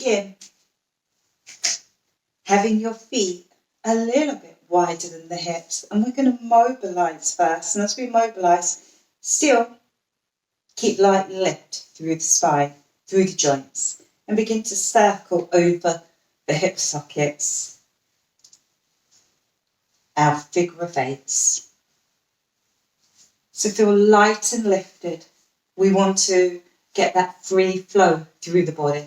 begin having your feet a little bit wider than the hips, and we're going to mobilize first. And as we mobilize, still keep light lift through the spine, through the joints, and begin to circle over the hip sockets, our figure of eights. So feel light and lifted. We want to get that free flow through the body.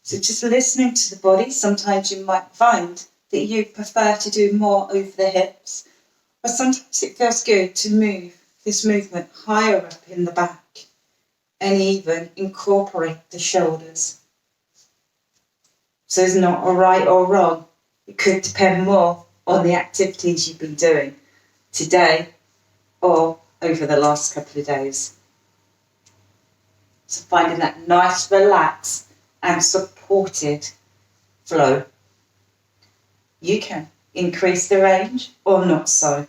So just listening to the body, sometimes you might find that you prefer to do more over the hips, but sometimes it feels good to move this movement higher up in the back and even incorporate the shoulders. So it's not a right or wrong. It could depend more on the activities you've been doing today or over the last couple of days. So finding that nice, relaxed and supported flow. You can increase the range or not so.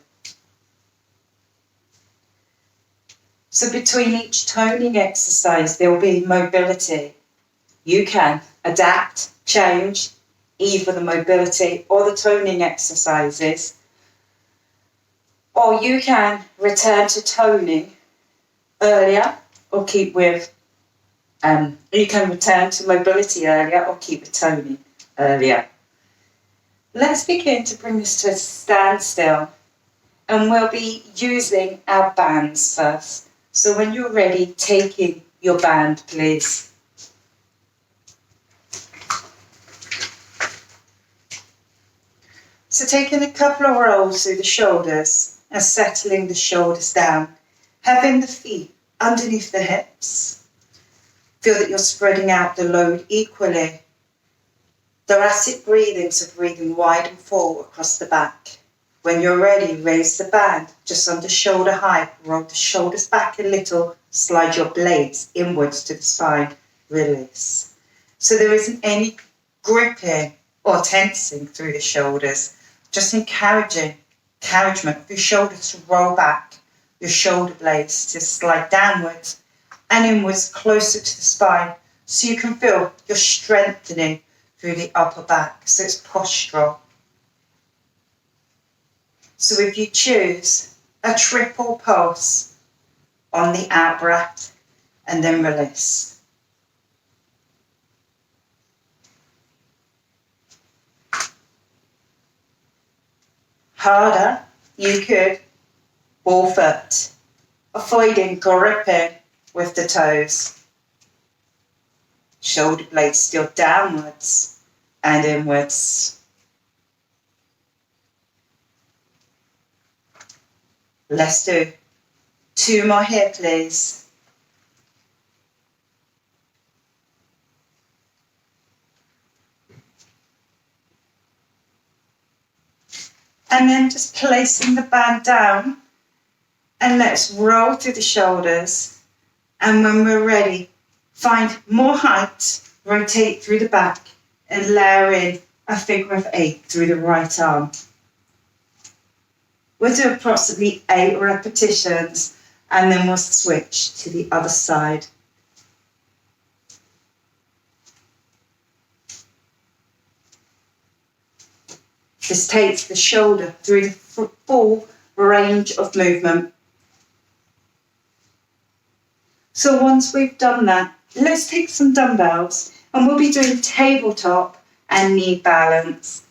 So between each toning exercise, there will be mobility. You can adapt, change either the mobility or the toning exercises, or you can return to toning earlier or keep with, you can return to mobility earlier or keep with toning earlier. Let's begin to bring this to a standstill, and we'll be using our bands first. So when you're ready, take in your band, please. So taking a couple of rolls through the shoulders and settling the shoulders down, having the feet underneath the hips. Feel that you're spreading out the load equally. Thoracic breathing, so breathing wide and full across the back. When you're ready, raise the band just under shoulder height, roll the shoulders back a little, slide your blades inwards to the spine, release. So there isn't any gripping or tensing through the shoulders, just encouragement of your shoulders to roll back, your shoulder blades to slide downwards and inwards closer to the spine, so you can feel you're strengthening through the upper back, so it's postural. So if you choose a triple pulse on the out breath and then release. Harder, you could ball foot, avoiding gripping with the toes. Shoulder blades still downwards and inwards. Let's do 2 more here, please. And then just placing the band down, and let's roll through the shoulders. And when we're ready, find more height, rotate through the back, and layer in a figure of 8 through the right arm. We'll do approximately 8 repetitions, and then we'll switch to the other side. This takes the shoulder through the full range of movement. So once we've done that, let's take some dumbbells, and we'll be doing tabletop and knee balance.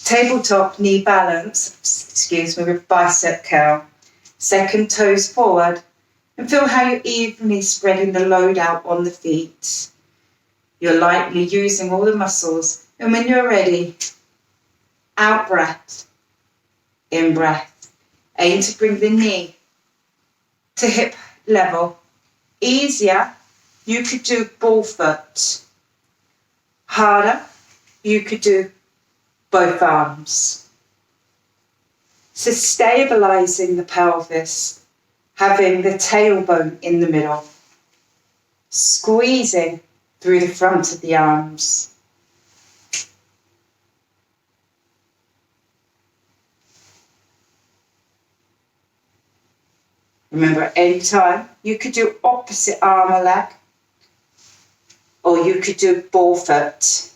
Tabletop knee balance, with bicep curl. Second toes forward, and feel how you're evenly spreading the load out on the feet. You're lightly using all the muscles, and when you're ready, out breath, in breath. Aim to bring the knee to hip level. Easier, you could do ball foot. Harder, you could do both arms. So stabilizing the pelvis, having the tailbone in the middle, squeezing through the front of the arms. Remember, at any time, you could do opposite arm or leg, or you could do ball foot.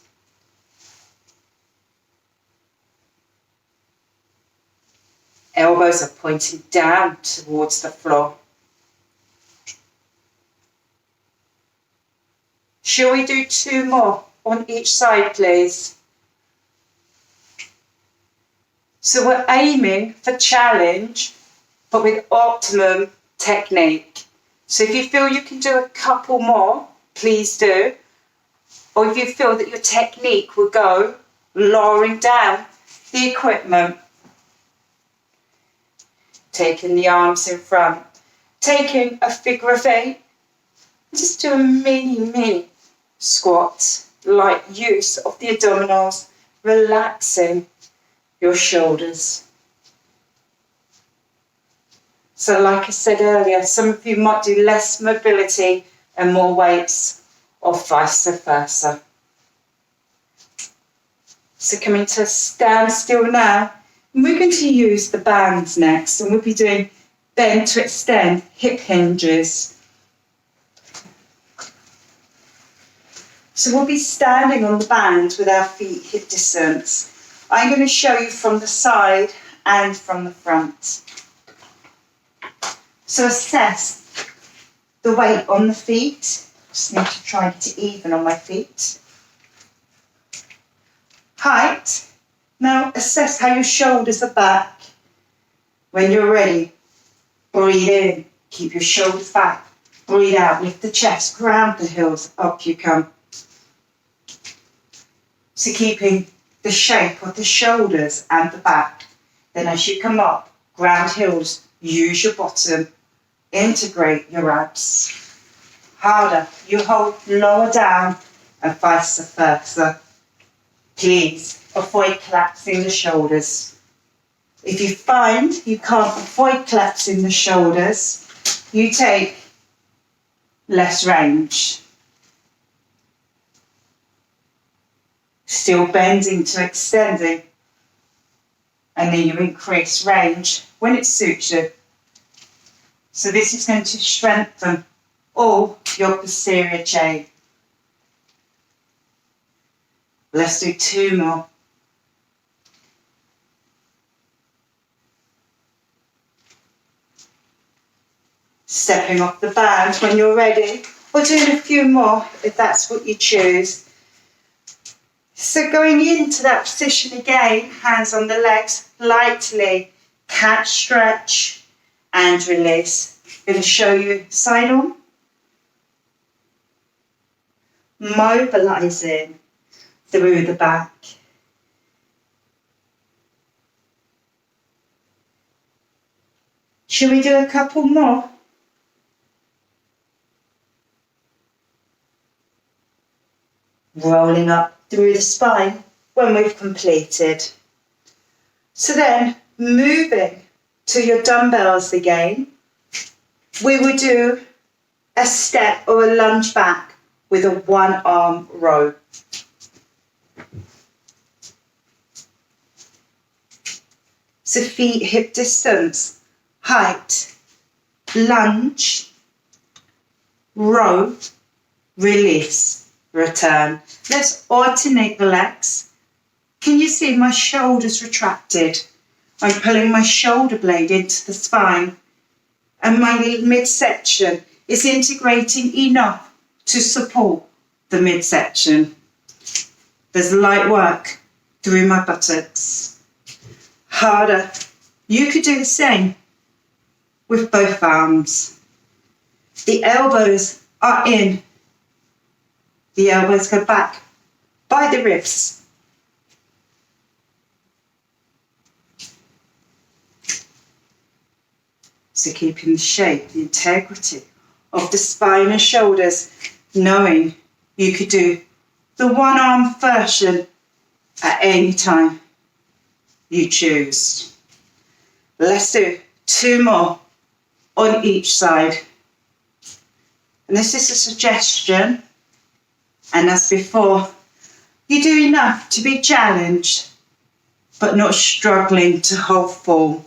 Elbows are pointing down towards the floor. Shall we do 2 more on each side, please? So we're aiming for challenge, but with optimum technique. So if you feel you can do a couple more, please do. Or if you feel that your technique will go lowering down the equipment. Taking the arms in front. Taking a figure of 8. Just do a mini squat. Light use of the abdominals. Relaxing your shoulders. So like I said earlier, some of you might do less mobility and more weights, or vice versa. So coming to a standstill now, and we're going to use the bands next, and we'll be doing bend to extend hip hinges. So we'll be standing on the band with our feet hip distance. I'm going to show you from the side and from the front. So assess the weight on the feet. Just need to try and get it even on my feet. Height. Now assess how your shoulders are back. When you're ready, breathe in. Keep your shoulders back. Breathe out. Lift the chest. Ground the heels. Up you come. So keeping the shape of the shoulders and the back. Then as you come up, ground heels. Use your bottom. Integrate your abs. Harder. You hold lower down and vice versa. Please avoid collapsing the shoulders. If you find you can't avoid collapsing the shoulders, you take less range. Still bending to extending. And then you increase range when it suits you. So this is going to strengthen all your posterior chain. Let's do 2 more. Stepping off the band when you're ready, or doing a few more if that's what you choose. So going into that position again, hands on the legs, lightly, cat stretch and release. I'm going to show you side on. Mobilising through the back. Shall we do a couple more? Rolling up through the spine when we've completed. So then, moving to your dumbbells again, we will do a step or a lunge back with a 1-arm row. So feet hip distance, height, lunge, row, release, return. Let's alternate the legs. Can you see my shoulders retracted? I'm pulling my shoulder blade into the spine, and my midsection is integrating enough to support the midsection. There's light work through my buttocks. Harder. You could do the same with both arms. The elbows are in. The elbows go back by the ribs. So keeping the shape, the integrity of the spine and shoulders, knowing you could do the 1-arm version at any time you choose. Let's do 2 more on each side. And this is a suggestion, and as before, you do enough to be challenged, but not struggling to hold form.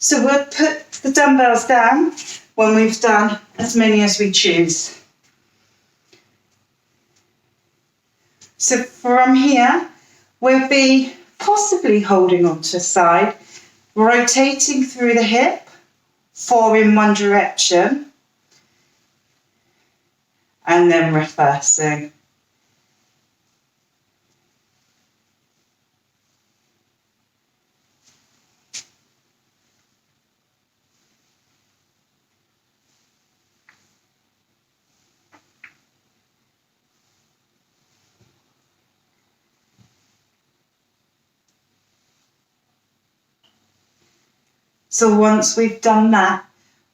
So we'll put the dumbbells down when we've done as many as we choose. So from here, we'll be possibly holding onto a side, rotating through the hip, 4 in one direction, and then reversing. So once we've done that,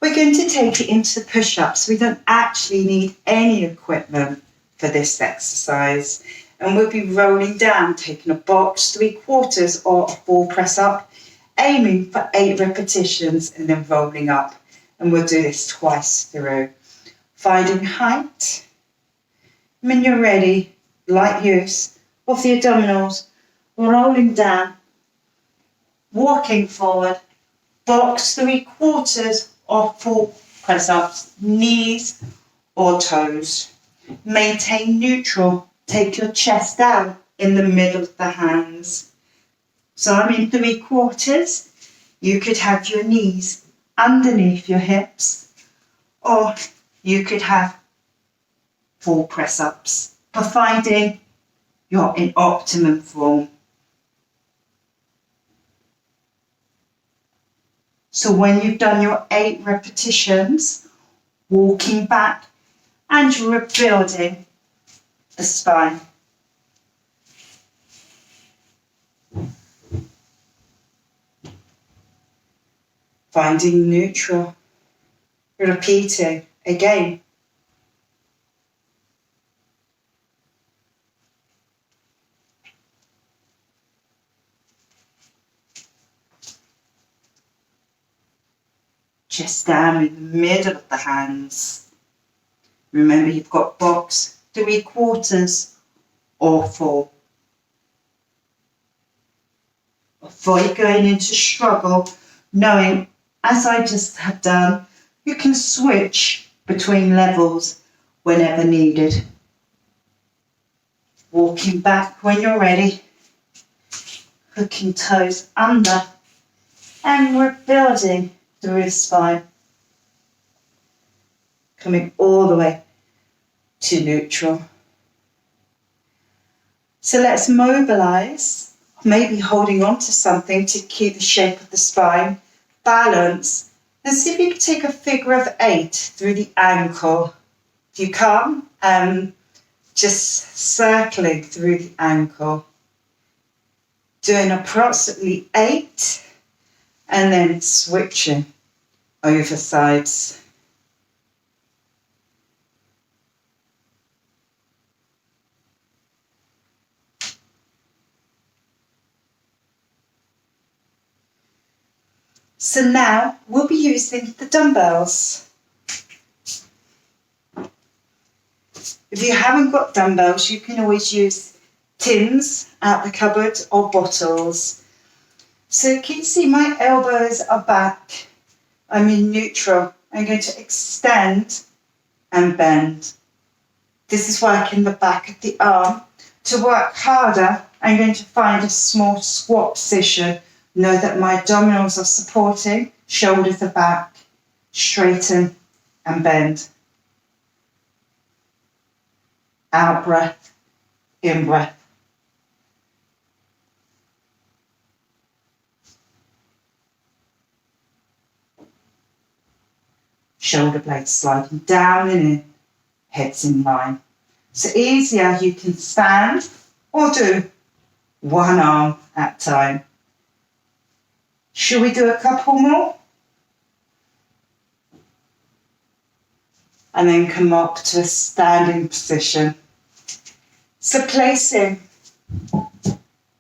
we're going to take it into the push-ups. We don't actually need any equipment for this exercise. And we'll be rolling down, taking a box, 3/4 or a full press up, aiming for 8 repetitions and then rolling up. And we'll do this twice through. Finding height. When you're ready, light use of the abdominals, rolling down, walking forward, box 3/4 or full press ups, knees or toes. Maintain neutral. Take your chest down in the middle of the hands. So I'm in 3/4. You could have your knees underneath your hips, or you could have full press ups, providing you're in optimum form. So when you've done your 8 repetitions, walking back and rebuilding the spine. Finding neutral. Repeating again. Chest down in the middle of the hands. Remember, you've got box 3/4 or full. Avoid going into struggle, knowing, as I just have done, you can switch between levels whenever needed. Walking back when you're ready, hooking toes under, and we're building through the spine, coming all the way to neutral. So let's mobilize, maybe holding on to something to keep the shape of the spine, balance, and see if you can take a figure of 8 through the ankle. If you come, just circling through the ankle, doing approximately 8, and then switching over sides. So now we'll be using the dumbbells. If you haven't got dumbbells, you can always use tins out the cupboard or bottles. So can you see my elbows are back? I'm in neutral. I'm going to extend and bend. This is working the back of the arm. To work harder, I'm going to find a small squat position. Know that my abdominals are supporting, shoulders are back, straighten and bend. Out breath, in breath. Shoulder blades sliding down and in, heads in line. So easier, you can stand or do one arm at a time. Should we do a couple more? And then come up to a standing position. So placing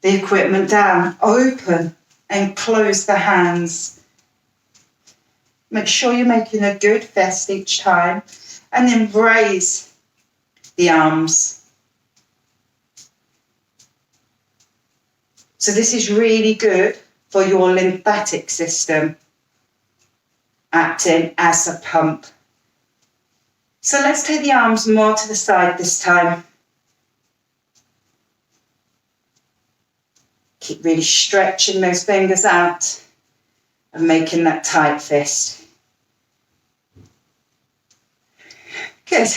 the equipment down, open and close the hands. Make sure you're making a good fist each time, and then raise the arms. So this is really good for your lymphatic system. acting as a pump. So let's take the arms more to the side this time. Keep really stretching those fingers out and making that tight fist. Good.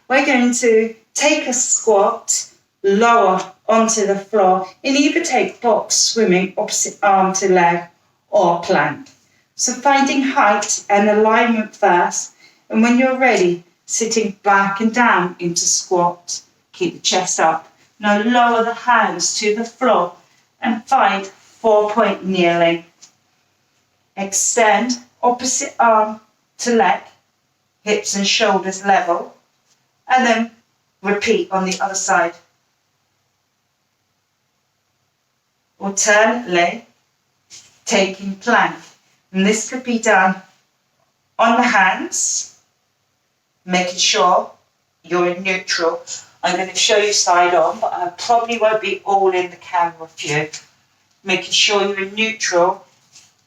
We're going to take a squat, lower onto the floor, and either take box swimming, opposite arm to leg, or plank. So finding height and alignment first, and when you're ready, sitting back and down into squat. Keep the chest up. Now lower the hands to the floor and find 4-point kneeling. Extend opposite arm to leg, hips and shoulders level, and then repeat on the other side. Alternately, taking plank. And this could be done on the hands, making sure you're in neutral. I'm going to show you side on, but I probably won't be all in the camera view. Making sure you're in neutral.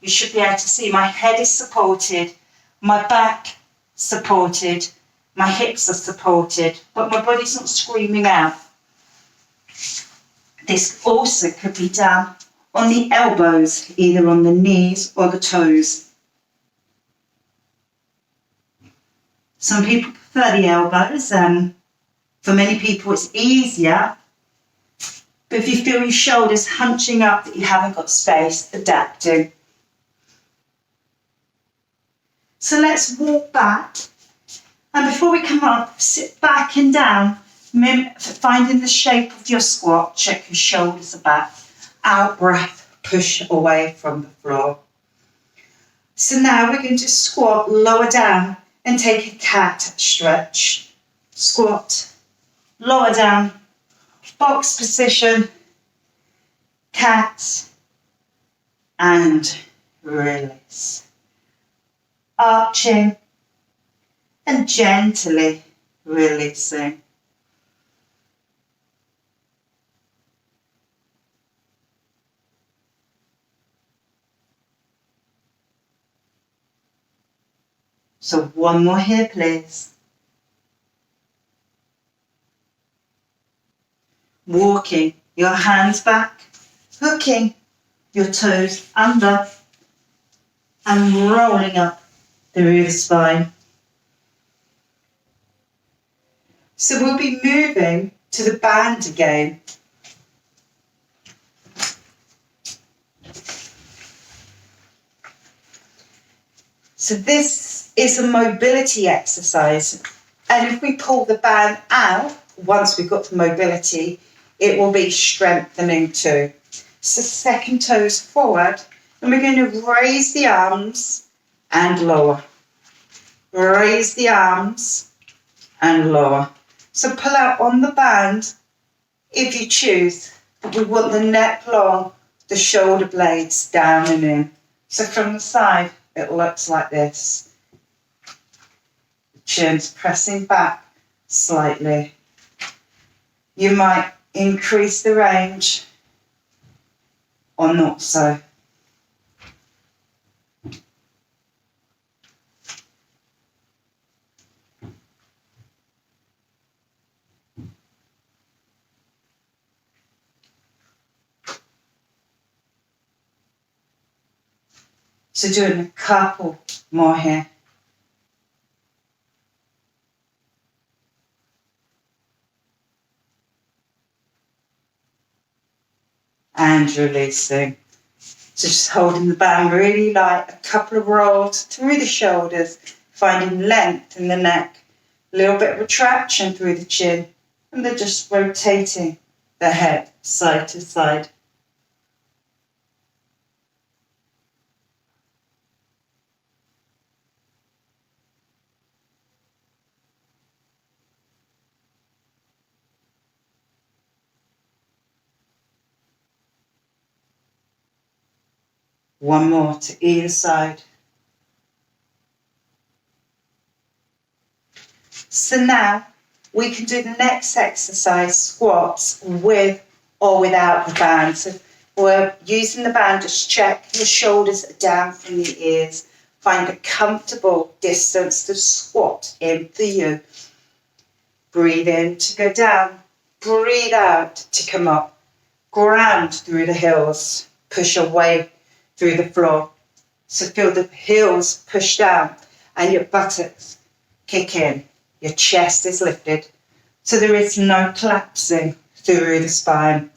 You should be able to see my head is supported, my back supported, my hips are supported, but my body's not screaming out. This also could be done on the elbows, either on the knees or the toes. Some people prefer the elbows, and for many people it's easier. But if you feel your shoulders hunching up that you haven't got space, adapting. So let's walk back. And before we come up, sit back and down, finding the shape of your squat. Check your shoulders are back. Out breath, push away from the floor. So now we're going to squat, lower down, and take a cat stretch. Squat, lower down, box position, cat, and release. Arching and gently releasing. So one more here, please. Walking your hands back, hooking your toes under and rolling up through the spine. So we'll be moving to the band again. So this is a mobility exercise. And if we pull the band out, once we've got the mobility, it will be strengthening too. So second toes forward, and we're going to raise the arms and lower. Raise the arms and lower. So pull out on the band if you choose, but we want the neck long, the shoulder blades down and in. So from the side, it looks like this. The chin's pressing back slightly. You might increase the range or not so. So doing a couple more here. And releasing. So just holding the band really light, a couple of rolls through the shoulders, finding length in the neck, a little bit of retraction through the chin, and then just rotating the head side to side. One more to either side. So now we can do the next exercise, squats, with or without the band. So we're using the band, just check your shoulders are down from the ears. Find a comfortable distance to squat in for you. Breathe in to go down. Breathe out to come up. Ground through the heels. Push away through the floor. So feel the heels push down and your buttocks kick in. Your chest is lifted. So there is no collapsing through the spine.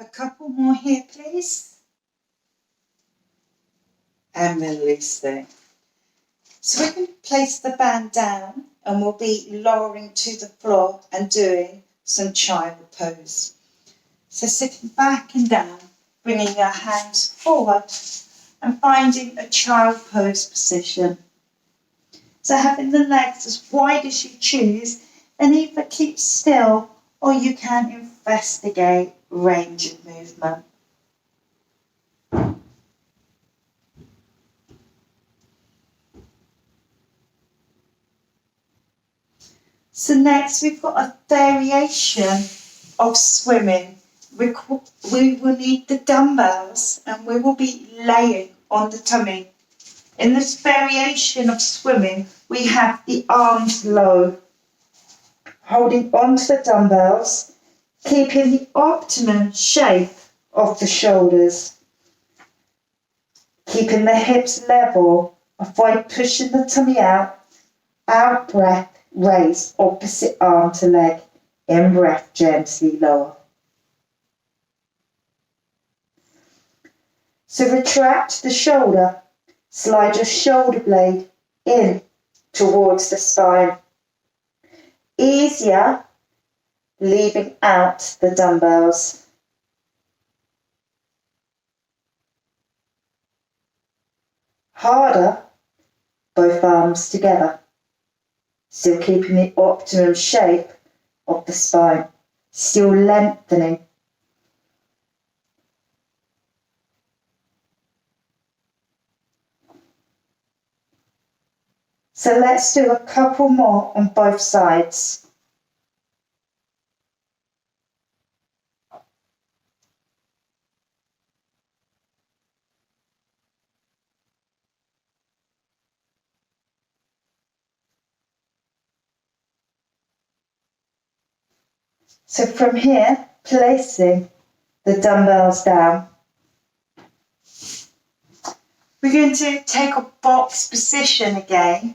A couple more here, please. And releasing. So we can place the band down and we'll be lowering to the floor and doing some child pose. So sitting back and down, bringing your hands forward and finding a child pose position. So having the legs as wide as you choose and either keep still or you can investigate range of movement. So next we've got a variation of swimming. We will need the dumbbells and we will be laying on the tummy. In this variation of swimming, we have the arms low, holding onto the dumbbells, keeping the optimum shape of the shoulders, keeping the hips level, avoid pushing the tummy out, breath, raise opposite arm to leg, in breath gently lower. So retract the shoulder, slide your shoulder blade in towards the spine. Easier, leaving out the dumbbells. Harder, both arms together. Still keeping the optimum shape of the spine. Still lengthening. So let's do a couple more on both sides. So from here, placing the dumbbells down, we're going to take a box position again,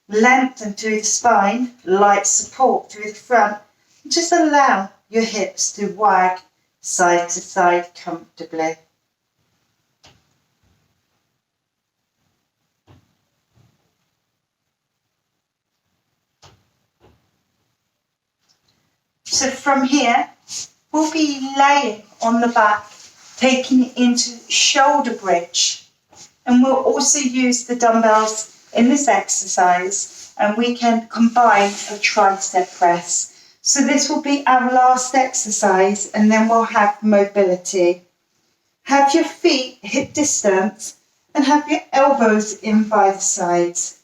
lengthen through the spine, light support through the front, and just allow your hips to wag side to side comfortably. So from here, we'll be laying on the back, taking it into shoulder bridge. And we'll also use the dumbbells in this exercise, and we can combine a tricep press. So this will be our last exercise, and then we'll have mobility. Have your feet hip distance and have your elbows in by the sides.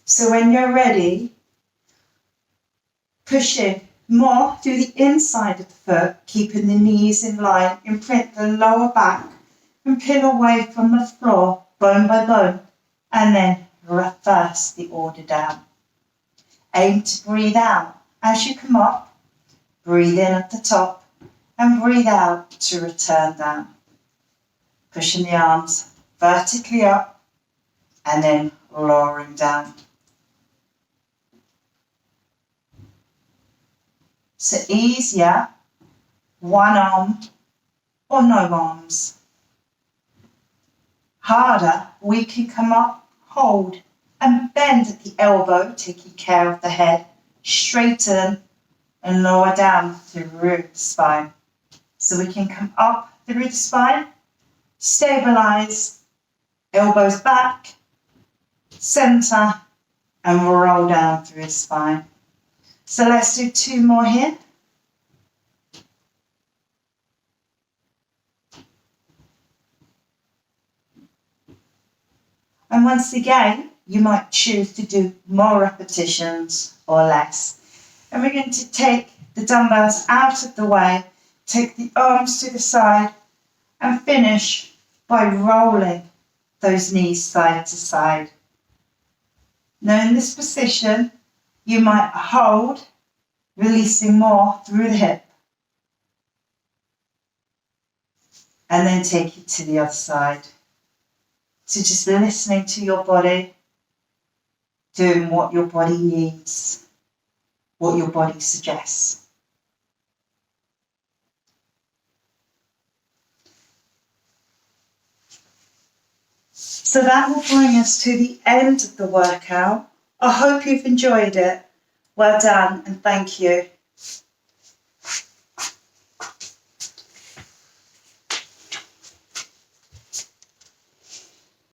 So when you're ready, push in more through the inside of the foot, keeping the knees in line, imprint the lower back and peel away from the floor, bone by bone, and then reverse the order down. Aim to breathe out as you come up, breathe in at the top, and breathe out to return down. Pushing the arms vertically up, and then lowering down. So easier, one arm or no arms. Harder, we can come up, hold, and bend at the elbow, taking care of the head, straighten and lower down through the spine. So we can come up through the spine, stabilize, elbows back, center, and roll down through the spine. So let's do two more here. And once again, you might choose to do more repetitions or less. And we're going to take the dumbbells out of the way, Take the arms to the side and finish by rolling those knees side to side. Now in this position, you might hold, releasing more through the hip, and then take it to the other side. So just listening to your body, doing what your body needs, what your body suggests. So that will bring us to the end of the workout. I hope you've enjoyed it. Well done and thank you.